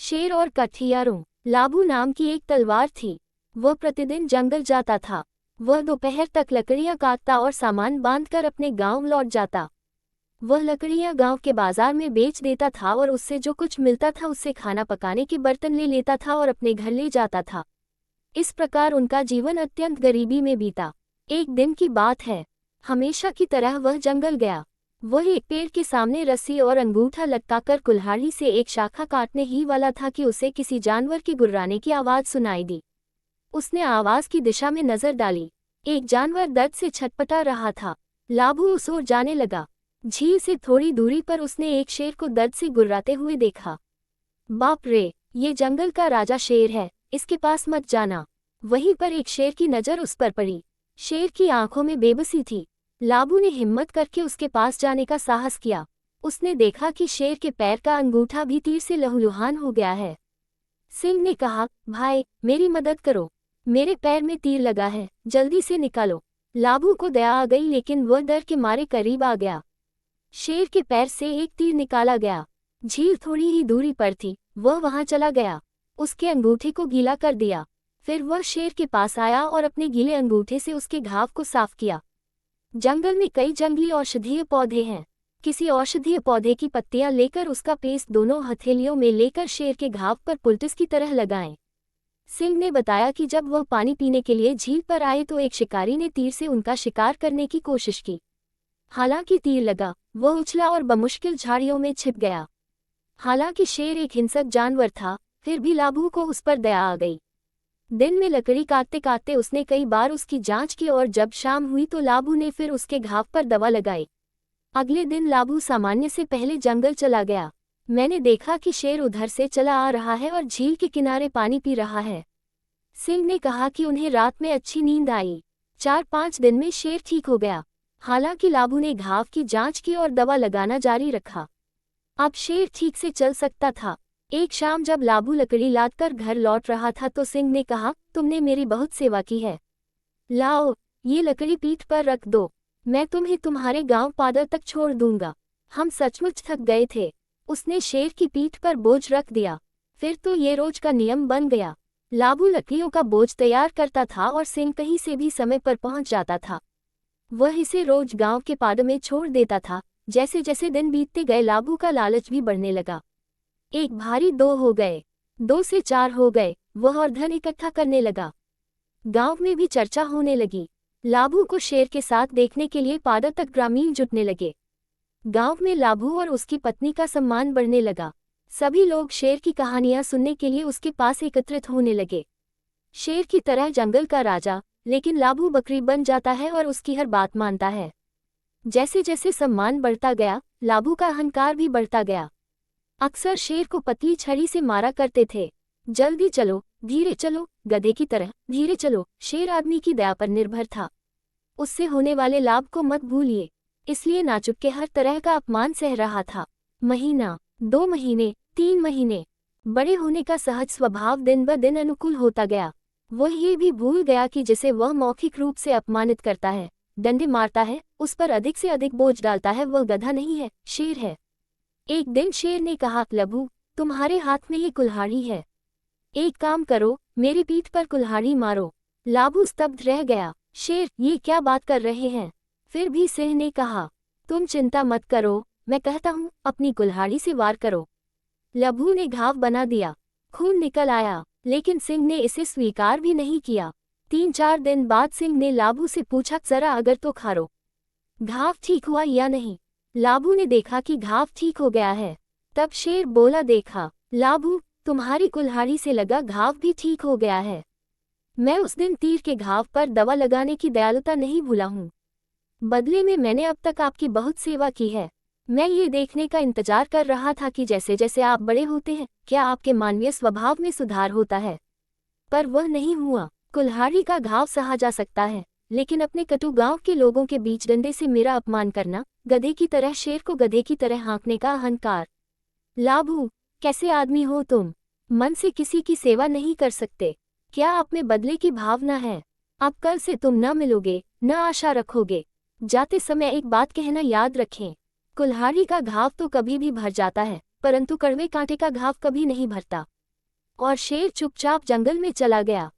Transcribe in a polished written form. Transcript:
शेर और कठियारों। लाबू नाम की एक तलवार थी। वह प्रतिदिन जंगल जाता था। वह दोपहर तक लकड़ियां काटता और सामान बांधकर अपने गांव लौट जाता। वह लकड़ियां गांव के बाजार में बेच देता था और उससे जो कुछ मिलता था उससे खाना पकाने के बर्तन ले लेता था और अपने घर ले जाता था। इस प्रकार उनका जीवन अत्यंत गरीबी में बीता। एक दिन की बात है। हमेशा की तरह वह जंगल गया। वह एक पेड़ के सामने रस्सी और अंगूठा लटकाकर कुल्हाड़ी से एक शाखा काटने ही वाला था कि उसे किसी जानवर के गुर्राने की आवाज सुनाई दी। उसने आवाज की दिशा में नजर डाली। एक जानवर दर्द से छटपटा रहा था। लाबू उस ओर जाने लगा। झील से थोड़ी दूरी पर उसने एक शेर को दर्द से गुर्राते हुए देखा। बाप रे, ये जंगल का राजा शेर है, इसके पास मत जाना। वहीं पर एक शेर की नजर उस पर पड़ी। शेर की आंखों में बेबसी थी। लाबू ने हिम्मत करके उसके पास जाने का साहस किया। उसने देखा कि शेर के पैर का अंगूठा भी तीर से लहूलुहान हो गया है। सिंह ने कहा, भाई मेरी मदद करो, मेरे पैर में तीर लगा है, जल्दी से निकालो। लाबू को दया आ गई लेकिन वह डर के मारे करीब आ गया। शेर के पैर से एक तीर निकाला गया। झील थोड़ी ही दूरी पर थी। वह वहां चला गया। उसके अंगूठे को गीला कर दिया। फिर वह शेर के पास आया और अपने गीले अंगूठे से उसके घाव को साफ किया। जंगल में कई जंगली औषधीय पौधे हैं। किसी औषधीय पौधे की पत्तियां लेकर उसका पेस्ट दोनों हथेलियों में लेकर शेर के घाव पर पुलटिस की तरह लगाएं। सिंह ने बताया कि जब वह पानी पीने के लिए झील पर आए तो एक शिकारी ने तीर से उनका शिकार करने की कोशिश की। हालांकि तीर लगा, वह उछला और बमुश्किल झाड़ियों में छिप गया। हालांकि शेर एक हिंसक जानवर था, फिर भी लाबू को उस पर दया आ गई। दिन में लकड़ी काटते काटते उसने कई बार उसकी जांच की और जब शाम हुई तो लाबू ने फिर उसके घाव पर दवा लगाई। अगले दिन लाबू सामान्य से पहले जंगल चला गया। मैंने देखा कि शेर उधर से चला आ रहा है और झील के किनारे पानी पी रहा है। सिंह ने कहा कि उन्हें रात में अच्छी नींद आई। 4-5 दिन में शेर ठीक हो गया। हालांकि लाबू ने घाव की जांच की और दवा लगाना जारी रखा। अब शेर ठीक से चल सकता था। एक शाम जब लाबू लकड़ी लादकर घर लौट रहा था तो सिंह ने कहा, तुमने मेरी बहुत सेवा की है। लाओ, ये लकड़ी पीठ पर रख दो, मैं तुम्हें तुम्हारे गांव पादर तक छोड़ दूंगा। हम सचमुच थक गए थे। उसने शेर की पीठ पर बोझ रख दिया। फिर तो ये रोज का नियम बन गया। लाबू लकड़ियों का बोझ तैयार करता था और सिंह कहीं से भी समय पर पहुंच जाता था। वह इसे रोज गांव के पाद में छोड़ देता था। जैसे जैसे दिन बीतते गए लाबू का लालच भी बढ़ने लगा। एक भारी 2 हो गए, 2 से 4 हो गए। वह और धन इकट्ठा करने लगा। गांव में भी चर्चा होने लगी। लाबू को शेर के साथ देखने के लिए पादर तक ग्रामीण जुटने लगे। गांव में लाबू और उसकी पत्नी का सम्मान बढ़ने लगा। सभी लोग शेर की कहानियां सुनने के लिए उसके पास एकत्रित होने लगे। शेर की तरह जंगल का राजा, लेकिन लाबू बकरी बन जाता है और उसकी हर बात मानता है। जैसे जैसे सम्मान बढ़ता गया, लाबू का अहंकार भी बढ़ता गया। अक्सर शेर को पतली छड़ी से मारा करते थे। जल्दी चलो, धीरे चलो, गधे की तरह धीरे चलो। शेर आदमी की दया पर निर्भर था। उससे होने वाले लाभ को मत भूलिए। इसलिए नाचुक के हर तरह का अपमान सह रहा था। महीना, 2 महीने, 3 महीने। बड़े होने का सहज स्वभाव दिन ब दिन अनुकूल होता गया। वह ये भी भूल गया कि जिसे वह मौखिक रूप से अपमानित करता है, डंडे मारता है, उस पर अधिक से अधिक बोझ डालता है, वह गधा नहीं है, शेर है। एक दिन शेर ने कहा, लबू, तुम्हारे हाथ में ये कुल्हाड़ी है। एक काम करो, मेरी पीठ पर कुल्हाड़ी मारो। लाबू स्तब्ध रह गया। शेर, ये क्या बात कर रहे हैं? फिर भी सिंह ने कहा, तुम चिंता मत करो, मैं कहता हूँ, अपनी कुल्हाड़ी से वार करो। लबू ने घाव बना दिया। खून निकल आया, लेकिन सिंह ने इसे स्वीकार भी नहीं किया। 3-4 दिन बाद सिंह ने लाबू से पूछा, जरा अगर तो खारो, घाव ठीक हुआ या नहीं? लाबू ने देखा कि घाव ठीक हो गया है। तब शेर बोला, देखा लाबू, तुम्हारी कुल्हाड़ी से लगा घाव भी ठीक हो गया है। मैं उस दिन तीर के घाव पर दवा लगाने की दयालुता नहीं भूला हूँ। बदले में मैंने अब तक आपकी बहुत सेवा की है। मैं ये देखने का इंतजार कर रहा था कि जैसे जैसे आप बड़े होते हैं, क्या आपके मानवीय स्वभाव में सुधार होता है। पर वह नहीं हुआ। कुल्हाड़ी का घाव सहा जा सकता है, लेकिन अपने कटु गांव के लोगों के बीच डंडे से मेरा अपमान करना, गधे की तरह शेर को गधे की तरह हाँकने का अहंकार। लाबू, कैसे आदमी हो तुम? मन से किसी की सेवा नहीं कर सकते। क्या आप में बदले की भावना है? अब कल से तुम न मिलोगे, न आशा रखोगे। जाते समय एक बात कहना याद रखें, कुल्हाड़ी का घाव तो कभी भी भर जाता है, परंतु कड़वे कांटे का घाव कभी नहीं भरता। और शेर चुपचाप जंगल में चला गया।